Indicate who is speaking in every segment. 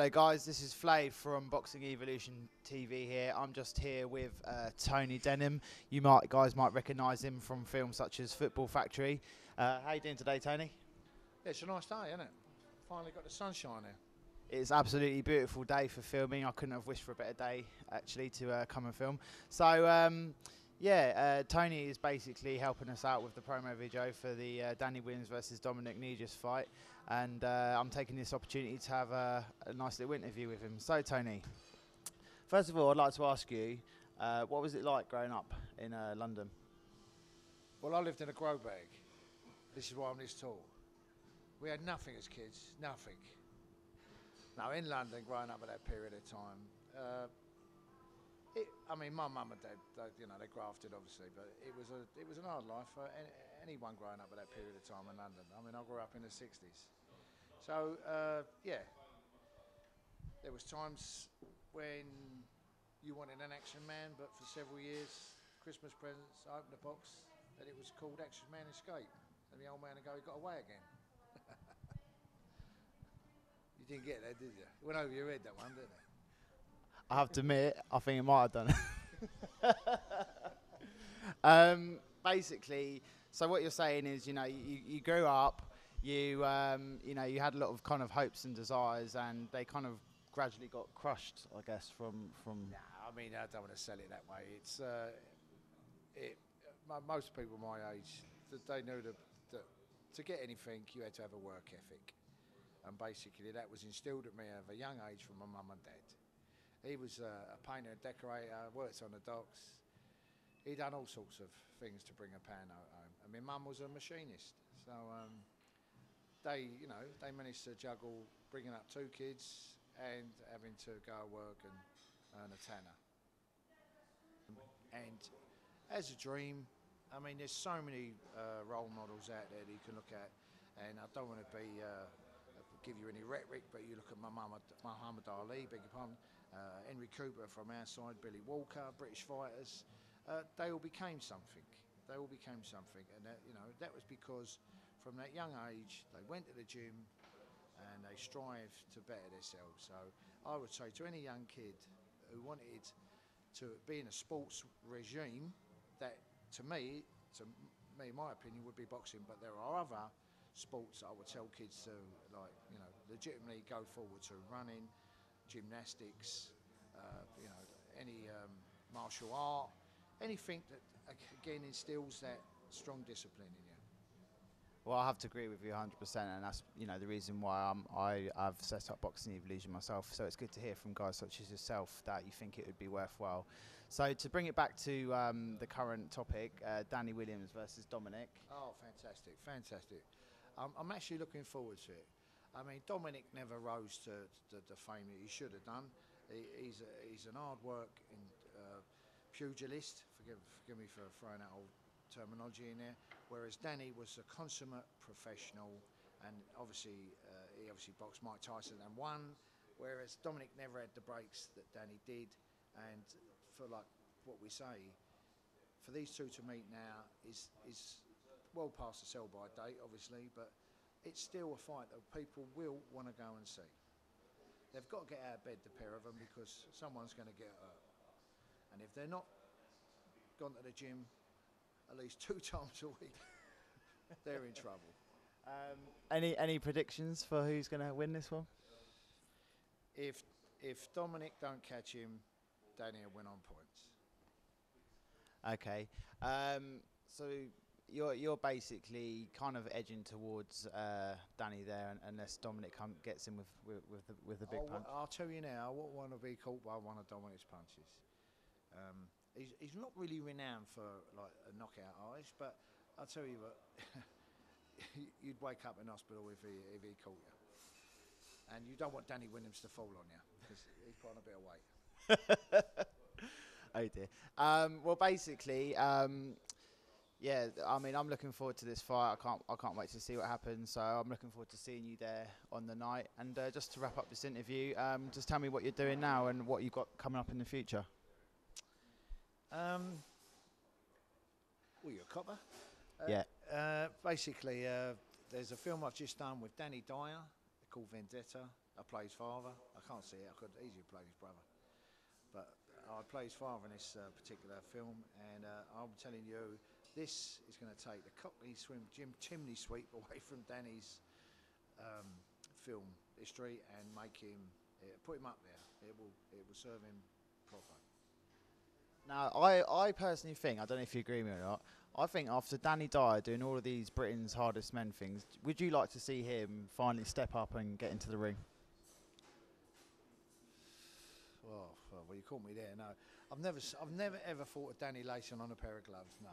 Speaker 1: Hello guys, this is Flave from Boxing Evolution TV here. I'm just here with Tony Denham. You guys might recognise him from films such as Football Factory. How you doing today, Tony?
Speaker 2: Yeah, it's a nice day, isn't it? Finally got the sunshine here.
Speaker 1: It's absolutely beautiful day for filming. I couldn't have wished for a better day actually to come and film. So Tony is basically helping us out with the promo video for the Danny Williams versus Dominic Negus fight, and I'm taking this opportunity to have a nice little interview with him. So Tony, first of all, I'd like to ask you, what was it like growing up in London?
Speaker 2: Well, I lived in a grow bag. This is why I'm this tall. We had nothing as kids, nothing. Now in London, growing up at that period of time, I mean, my mum and dad, they grafted obviously, but it was an hard life for anyone growing up at that period of time in London. I mean, I grew up in the 60s, so there was times when you wanted an action man, but for several years, Christmas presents, I opened the box, and it was called Action Man Escape, and the old man would go, he got away again. You didn't get that, did you? It went over your head, that one, didn't it?
Speaker 1: I have to admit, I think it might have done it. Basically, so what you're saying is, you grew up, you had a lot of kind of hopes and desires, and they kind of gradually got crushed, I guess, from.
Speaker 2: Nah, I mean, I don't want to sell it that way. It's most people my age, they knew that to get anything, you had to have a work ethic, and basically that was instilled at me at a young age from my mum and dad. He was a painter and decorator, worked on the docks. He done all sorts of things to bring a pound home. And my mum was a machinist. So they managed to juggle bringing up 2 kids and having to go to work and earn a tanner. And as a dream, I mean, there's so many role models out there that you can look at. And I don't want to give you any rhetoric, but you look at Muhammad Ali, beg your pardon, Henry Cooper from our side, Billy Walker, British fighters, they all became something. They all became something, and that was because from that young age they went to the gym and they strived to better themselves. So I would say to any young kid who wanted to be in a sports regime, that to me, my opinion would be boxing, but there are other sports I would tell kids to legitimately go forward to: running, gymnastics, any martial art, anything that again instills that strong discipline in you.
Speaker 1: Well, I have to agree with you 100%, and that's the reason why I've set up Boxing Evolution myself. So it's good to hear from guys such as yourself that you think it would be worthwhile. So to bring it back to the current topic, Danny Williams versus Dominic.
Speaker 2: Oh, fantastic, fantastic. I'm actually looking forward to it. I mean, Dominic never rose to the fame that he should have done. He's an hard work pugilist. Forgive me for throwing that old terminology in there. Whereas Danny was a consummate professional, and he obviously boxed Mike Tyson and won. Whereas Dominic never had the breaks that Danny did, and for like what we say, for these two to meet now is well past the sell-by date, obviously, but it's still a fight that people will want to go and see. They've got to get out of bed, the pair of them, because someone's going to get hurt. And if they're not gone to the gym at least 2 times a week, they're in trouble.
Speaker 1: Any predictions for who's going to win this one?
Speaker 2: If Dominic don't catch him, Danny will win on points.
Speaker 1: Okay. So you're basically kind of edging towards Danny there, unless Dominic gets him with the big punch.
Speaker 2: I'll tell you now, I wouldn't want to be caught by one of Dominic's punches. He's not really renowned for like a knockout artist, but I'll tell you what, you'd wake up in hospital if he caught you. And you don't want Danny Williams to fall on you, because he's put on a bit of weight.
Speaker 1: Oh dear. Well, basically, yeah. I mean, I'm looking forward to this fight. I can't wait to see what happens. So I'm looking forward to seeing you there on the night. And just to wrap up this interview, just tell me what you're doing now and what you've got coming up in the future.
Speaker 2: Well, you're a copper.
Speaker 1: Yeah.
Speaker 2: Basically, there's a film I've just done with Danny Dyer called Vendetta. I play his father. I can't see it. I could easily play his brother, but I play his father in this particular film, and I'm telling you, this is going to take the Cockney chimney sweep away from Danny's film history and make him put him up there. It will serve him proper.
Speaker 1: Now, I personally think, I don't know if you agree with me or not, I think after Danny Dyer doing all of these Britain's Hardest Men things, would you like to see him finally step up and get into the ring?
Speaker 2: Well, you caught me there. No, I've never ever thought of Danny lacing on a pair of gloves. No,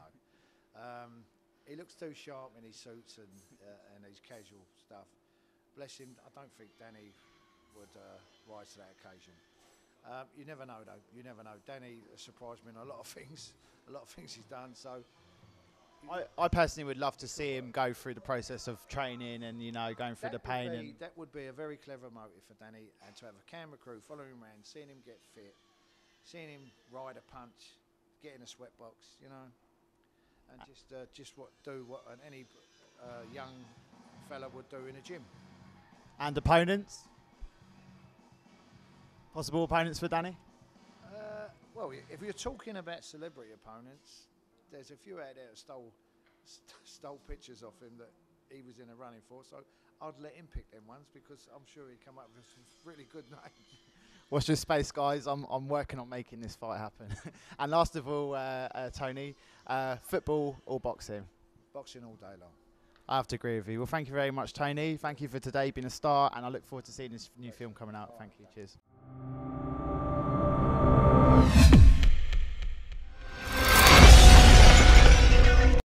Speaker 2: he looks too sharp in his suits and his casual stuff. Bless him. I don't think Danny would rise to that occasion. You never know, though. You never know. Danny surprised me in a lot of things. A lot of things he's done. So,
Speaker 1: I personally would love to see him go through the process of training and, you know, going through the pain.
Speaker 2: That would be a very clever motive for Danny, and to have a camera crew following him around, seeing him get fit, seeing him ride a punch, get in a sweatbox, you know, and just do what any young fella would do in a gym.
Speaker 1: And opponents? Possible opponents for Danny?
Speaker 2: Well, if you're talking about celebrity opponents, there's a few out there that stole pictures of him that he was in a running for. So I'd let him pick them ones, because I'm sure he'd come up with some really good names.
Speaker 1: Watch this space, guys. I'm working on making this fight happen. And last of all, Tony, football or boxing?
Speaker 2: Boxing all day long.
Speaker 1: I have to agree with you. Well, thank you very much, Tony. Thank you for today being a star, and I look forward to seeing this new film coming out. Thank you. Cheers.